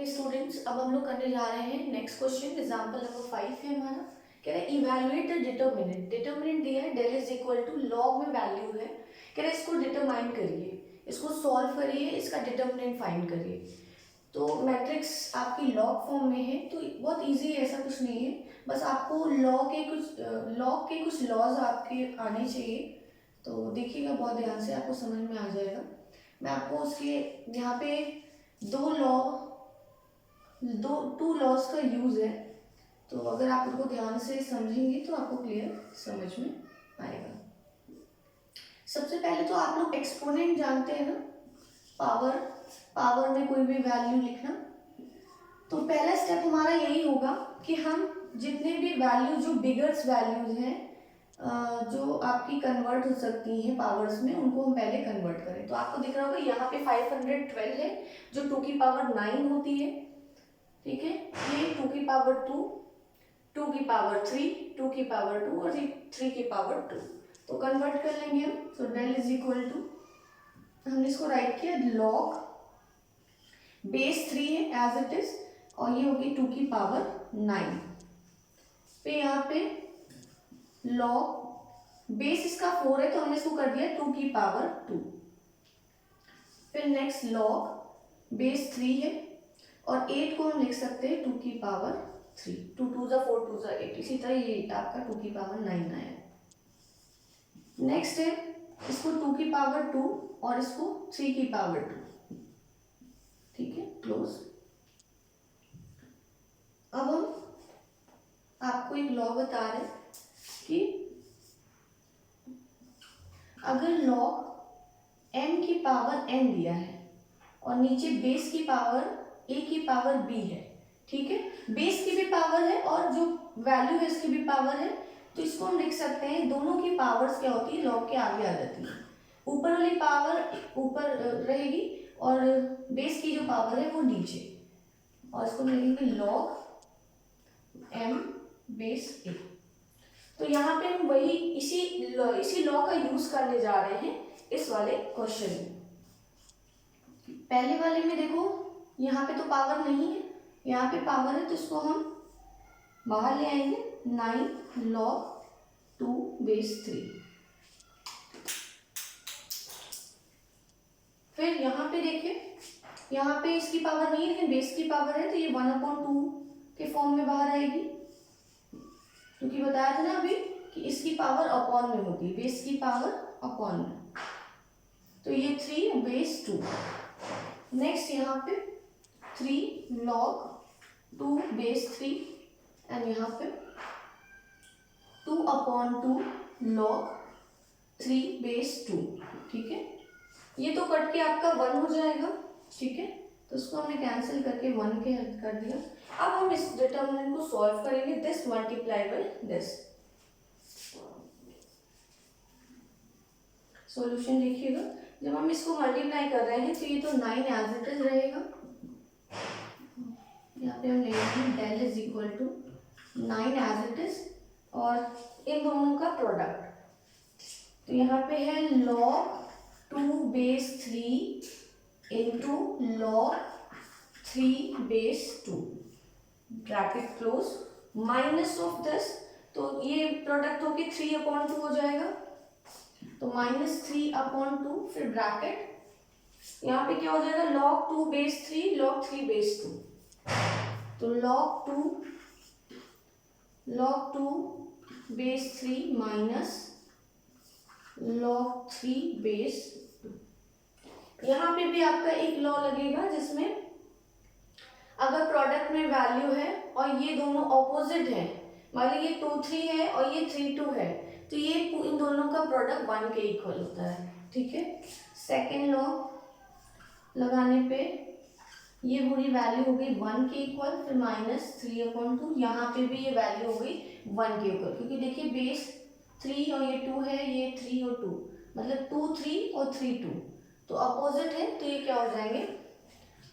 Okay students, अब हम लोग करने जा रहे हैं नेक्स्ट क्वेश्चन। एग्जांपल नंबर 5 है हमारा। कह रहा है इवैल्यूएट द डिटर्मिनेंट। डिटर्मिनेंट दिया है del is equal to log में वैल्यू है। कह रहा है इसको डिटरमाइन करिए, इसको सॉल्व करिए, इसका डिटर्मिनेंट फाइंड करिए। तो मैट्रिक्स आपकी लॉग फॉर्म में है तो बहुत इजी है, ऐसा कुछ नहीं है। बस आपको लॉग के कुछ लॉज आपके आने चाहिए। तो देखिएगा बहुत ध्यान से, आपको समझ में आ जाएगा। मैं आपको उसके यहाँ पे टू लॉज का यूज है, तो अगर आप उनको ध्यान से समझेंगे तो आपको क्लियर समझ में आएगा। सबसे पहले तो आप लोग एक्सपोनेंट जानते हैं ना, पावर में कोई भी वैल्यू लिखना। तो पहला स्टेप हमारा यही होगा कि हम जितने भी वैल्यू जो बिगर्स वैल्यूज हैं जो आपकी कन्वर्ट हो सकती हैं पावर्स में, उनको हम पहले कन्वर्ट करें। तो आपको दिख रहा होगा यहाँ पे 512 है जो 2 की पावर 9 होती है, ठीक है। ये 2 की पावर 2, 2 की पावर 3, 2 की पावर 2 और 3 की पावर 2। तो कन्वर्ट कर लेंगे हम। So del is equal to, हमने इसको राइट किया लॉग बेस 3 है एज इट इज, और ये होगी 2 की पावर 9 पे यहाँ पे लॉग बेस इसका 4 है तो हमने इसको कर दिया 2 की पावर 2। फिर नेक्स्ट लॉग बेस 3 है और 8 को हम लिख सकते हैं 2 की पावर 3। 2 2 जा 4 2 जा 8। इसी तरह ये आपका 2 की पावर 9 आया। नेक्स्ट है इसको 2 की पावर 2 और इसको 3 की पावर 2, ठीक है, क्लोज। अब हम आपको एक लॉ बता रहे हैं कि अगर लॉग m की पावर n दिया है और नीचे बेस की पावर a की पावर b है, ठीक है, बेस की भी पावर है और जो वैल्यू है इसकी भी पावर है, तो इसको हम लिख सकते हैं दोनों की पावर्स क्या होती है, लॉग के आगे आ जाती है। ऊपर वाली पावर ऊपर रहेगी और बेस की जो पावर है वो नीचे, और इसको लिखेंगे लॉग m बेस a। तो यहाँ पे हम वही इसी लॉ का यूज करने जा रहे हैं इस वाले क्वेश्चन में। पहले वाले में देखो यहाँ पे तो पावर नहीं है, यहाँ पे पावर है, तो इसको हम बाहर ले आएंगे 9 log 2 बेस 3। फिर यहाँ पे देखिए, यहाँ पे इसकी पावर नहीं है लेकिन बेस की पावर है, तो ये 1/2 के फॉर्म में बाहर आएगी, क्योंकि बताया था ना अभी कि इसकी पावर अपॉन में होती है, बेस की पावर अपॉन में। तो ये 3 बेस 2। नेक्स्ट यहाँ पे 3 log 2 बेस 3 एंड यहाँ पे 2/2 log 3 बेस 2, ठीक है। ये तो कट के आपका 1 हो जाएगा, ठीक है, तो उसको हमने कैंसिल करके 1 के कर दिया। अब हम इस डिटर्मिनेंट को सॉल्व करेंगे, this multiply by this. Solution देखिएगा, जब हम इसको मल्टीप्लाई कर रहे हैं तो ये तो 9 एज इट इज रहेगा। यहाँ पे हम लेंगे del is equal to 9 as it is और इन दोनों का प्रोडक्ट। तो यहाँ पे है log 2 base 3 into log 3 base 2 bracket close minus of this, तो ये प्रोडक्ट होके 3/2 हो जाएगा, तो -3/2 फिर ब्रैकेट, यहाँ पे क्या हो जाएगा log 2 बेस 3 log 3 बेस 2, तो log 2 base 3 minus log 3 base 2। यहाँ पे भी आपका एक लॉ लगेगा जिसमें अगर प्रोडक्ट में वैल्यू है और ये दोनों ऑपोजिट है, मान लीजिए ये 2 3 है और ये 3 2 है, तो ये इन दोनों का प्रोडक्ट 1 के इक्वल होता है, ठीक है। सेकेंड लॉ लगाने पे ये पूरी वैल्यू हो गई 1 के इक्वल, फिर -3/2, यहाँ पे भी ये वैल्यू हो गई 1 के इक्वल, क्योंकि देखिए बेस 3 और ये 2 है, ये 3 और 2, मतलब 2 3 और 3 2, तो अपोजिट है, तो ये क्या हो जाएंगे।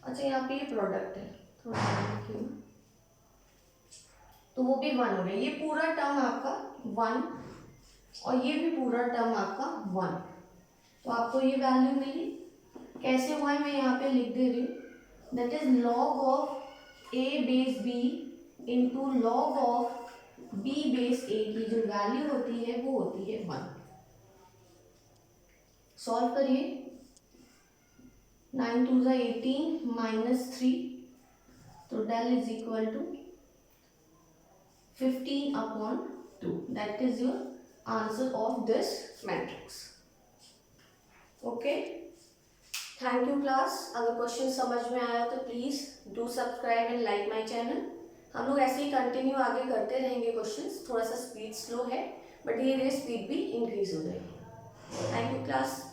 अच्छा यहाँ पे ये प्रोडक्ट है, थोड़ा देखिए, तो वो भी 1 हो गया, ये पूरा टर्म आपका 1 और ये भी पूरा टर्म आपका 1, तो आपको ये वैल्यू मिली। कैसे हुआ है मैं यहाँ पे लिख दे रही हूँ, that is log of a base b into log of b base a की जो वैल्यू होती है वो होती है 1। सॉल्व करिए। 9 2 ज़ा 18 -3, तो del is equal to 15/2। That is your answer of this matrix. Okay, thank you class. अगर क्वेश्चन समझ में आया तो please do subscribe and like my channel. हम लोग ऐसे ही कंटिन्यू आगे करते रहेंगे क्वेश्चंस। थोड़ा सा स्पीड स्लो है बट धीरे धीरे स्पीड भी इंक्रीज हो जाएगी। Thank you class.